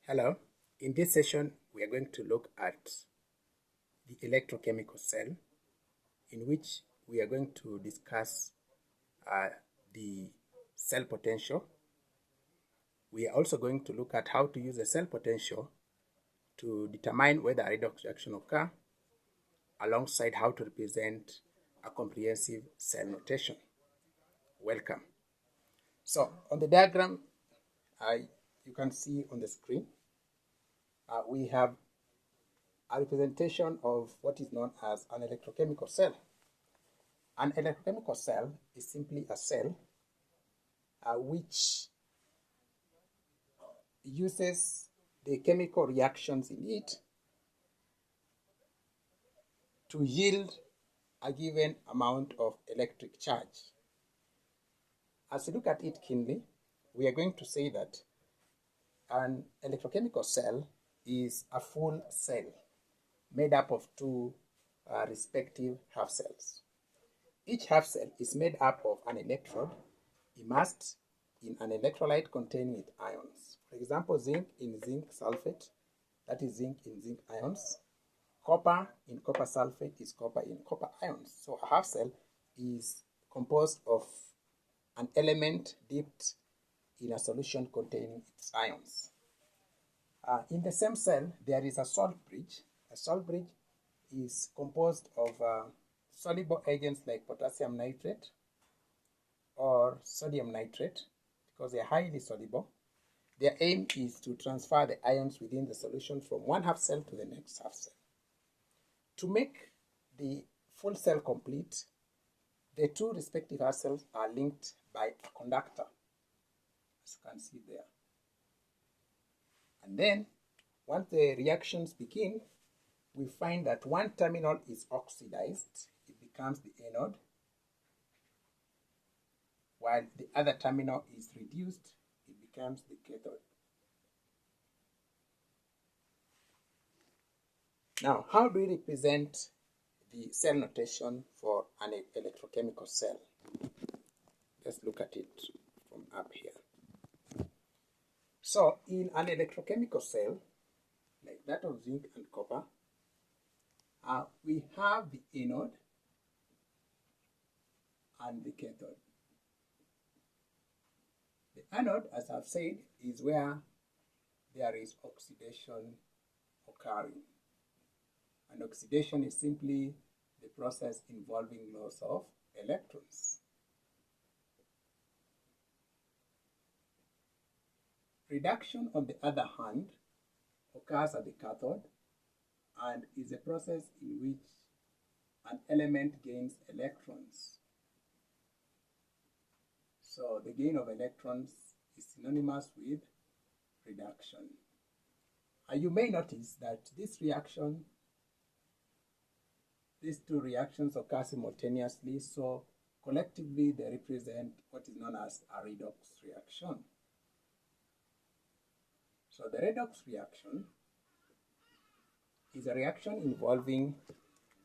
Hello, in this session we are going to look at the electrochemical cell, in which we are going to discuss the cell potential. We are also going to look at how to use the cell potential to determine whether a redox reaction occurs, alongside how to represent a comprehensive cell notation. Welcome. So on the diagram you can see on the screen, we have a representation of what is known as an electrochemical cell. An electrochemical cell is simply a cell which uses the chemical reactions in it to yield a given amount of electric charge. As we look at it keenly, we are going to say that an electrochemical cell is a full cell made up of two respective half cells. Each half cell is made up of an electrode immersed in an electrolyte containing its ions. For example, zinc in zinc sulfate, that is zinc in zinc ions. Copper in copper sulfate is copper in copper ions. So a half cell is composed of an element dipped in a solution containing its ions. In the same cell, there is a salt bridge. A salt bridge is composed of soluble agents like potassium nitrate or sodium nitrate, because they are highly soluble. Their aim is to transfer the ions within the solution from one half cell to the next half cell. To make the full cell complete, the two respective half cells are linked by a conductor, as you can see there. And then, once the reactions begin, we find that one terminal is oxidized, it becomes the anode, while the other terminal is reduced, it becomes the cathode. Now, how do we represent the cell notation for an electrochemical cell? Let's look at it from up here. So, in an electrochemical cell, like that of zinc and copper, we have the anode and the cathode. The anode, as I've said, is where there is oxidation occurring. And oxidation is simply the process involving loss of electrons. Reduction, on the other hand, occurs at the cathode and is a process in which an element gains electrons. So the gain of electrons is synonymous with reduction. And you may notice that these two reactions occur simultaneously, so collectively they represent what is known as a redox reaction. So the redox reaction is a reaction involving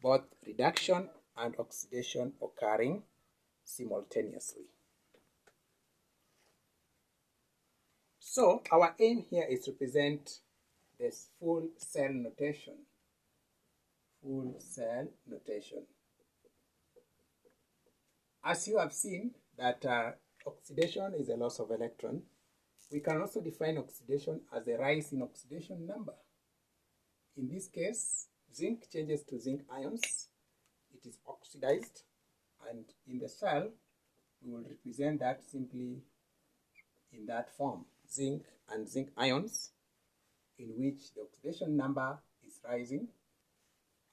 both reduction and oxidation occurring simultaneously. So our aim here is to represent this full cell notation. Full cell notation. As you have seen that oxidation is a loss of electron, we can also define oxidation as a rise in oxidation number. In this case, zinc changes to zinc ions. It is oxidized, and in the cell, we will represent that simply in that form, zinc and zinc ions, in which the oxidation number is rising,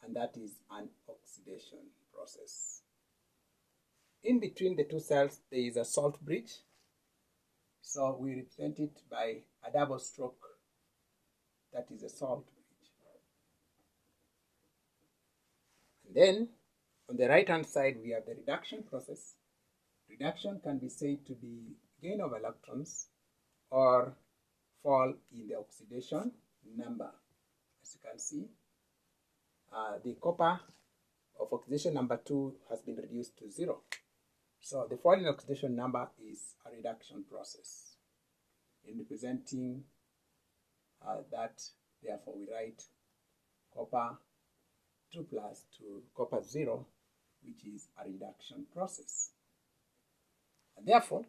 and that is an oxidation process. In between the two cells, there is a salt bridge. So we represent it by a double stroke, that is a salt bridge. And then, on the right-hand side, we have the reduction process. Reduction can be said to be gain of electrons or fall in the oxidation number. As you can see, the copper of oxidation number 2 has been reduced to 0. So the fall in oxidation number is a reduction process in representing that therefore we write copper 2 plus to copper 0, which is a reduction process. And therefore,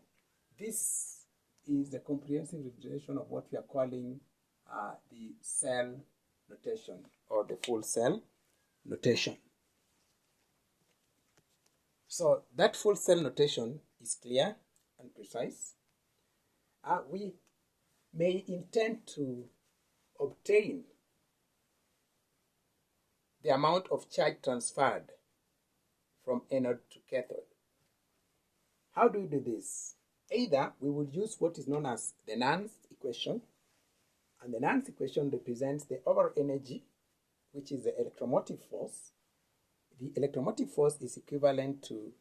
this is the comprehensive representation of what we are calling the cell notation or the full cell notation. So that full cell notation is clear and precise. We may intend to obtain the amount of charge transferred from anode to cathode. How do we do this? Either we would use what is known as the Nernst equation, and the Nernst equation represents the overall energy, which is the electromotive force. The electromotive force is equivalent to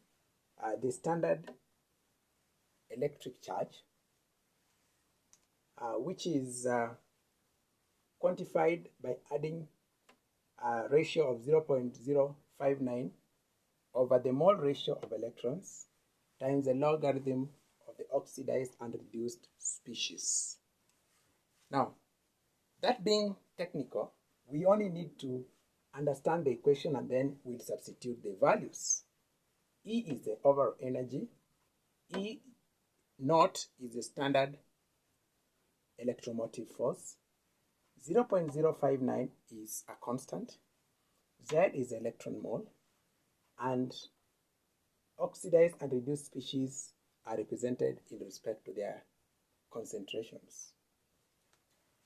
the standard electric charge, which is quantified by adding a ratio of 0.059 over the mole ratio of electrons times the logarithm of the oxidized and reduced species. Now, that being technical, we only need to understand the equation and then we'll substitute the values. E is the overall energy, E naught is the standard electromotive force, 0.059 is a constant, Z is electron mole, and oxidized and reduced species are represented in respect to their concentrations.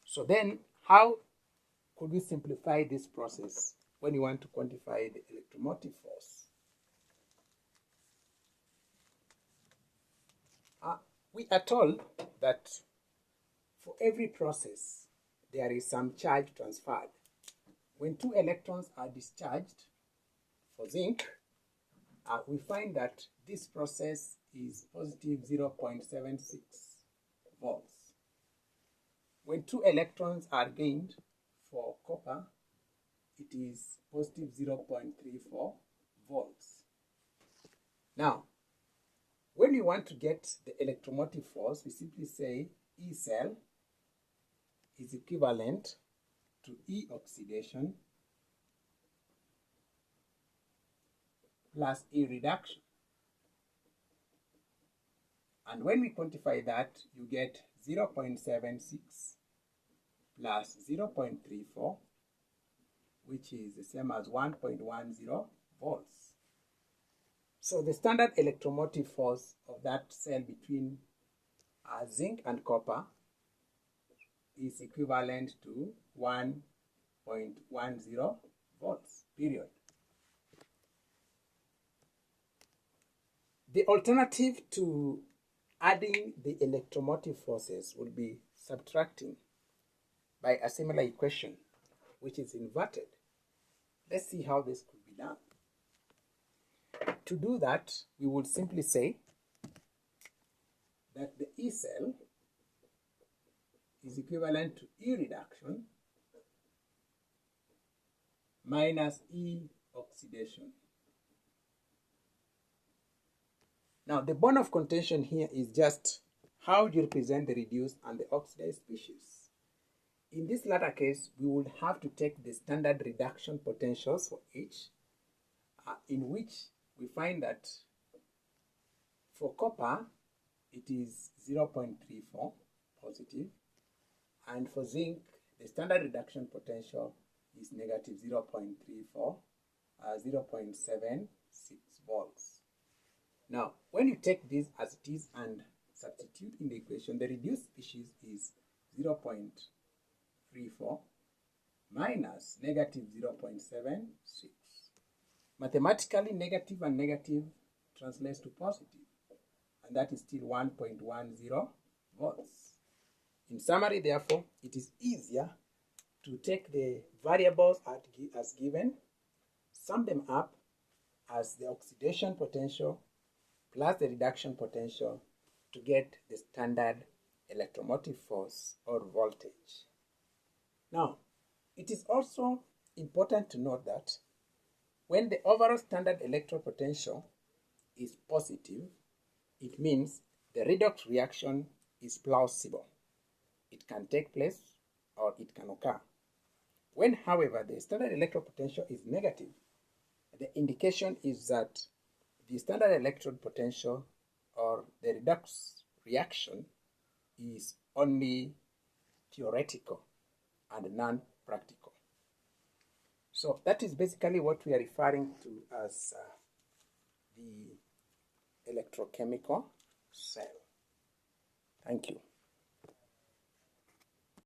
So then, how could we simplify this process when you want to quantify the electromotive force? We are told that for every process, there is some charge transferred. When 2 electrons are discharged for zinc, we find that this process is positive 0.76 volts. When 2 electrons are gained for copper, it is positive 0.34 volts. Now, when we want to get the electromotive force, we simply say E cell is equivalent to E oxidation plus E reduction. And when we quantify that, you get 0.76 plus 0.34, which is the same as 1.10 volts. So the standard electromotive force of that cell between zinc and copper is equivalent to 1.10 volts, period. The alternative to adding the electromotive forces would be subtracting by a similar equation, which is inverted. Let's see how this could be done. To do that, we would simply say that the E cell is equivalent to E reduction minus E oxidation. Now, the bone of contention here is just how do you represent the reduced and the oxidized species. In this latter case, we would have to take the standard reduction potentials for each, in which we find that for copper, it is 0.34 positive, and for zinc, the standard reduction potential is negative 0.34, 0.76 volts. Now, when you take this as it is and substitute in the equation, the reduced species is 0.34 minus negative 0.76. Mathematically, negative and negative translates to positive, and that is still 1.10 volts. In summary, therefore, it is easier to take the variables as given, sum them up as the oxidation potential plus the reduction potential to get the standard electromotive force or voltage. Now, it is also important to note that when the overall standard electrode potential is positive, it means the redox reaction is plausible. It can take place or it can occur. When, however, the standard electrode potential is negative, the indication is that the standard electrode potential or the redox reaction is only theoretical and non-practical. So that is basically what we are referring to as the electrochemical cell. Thank you.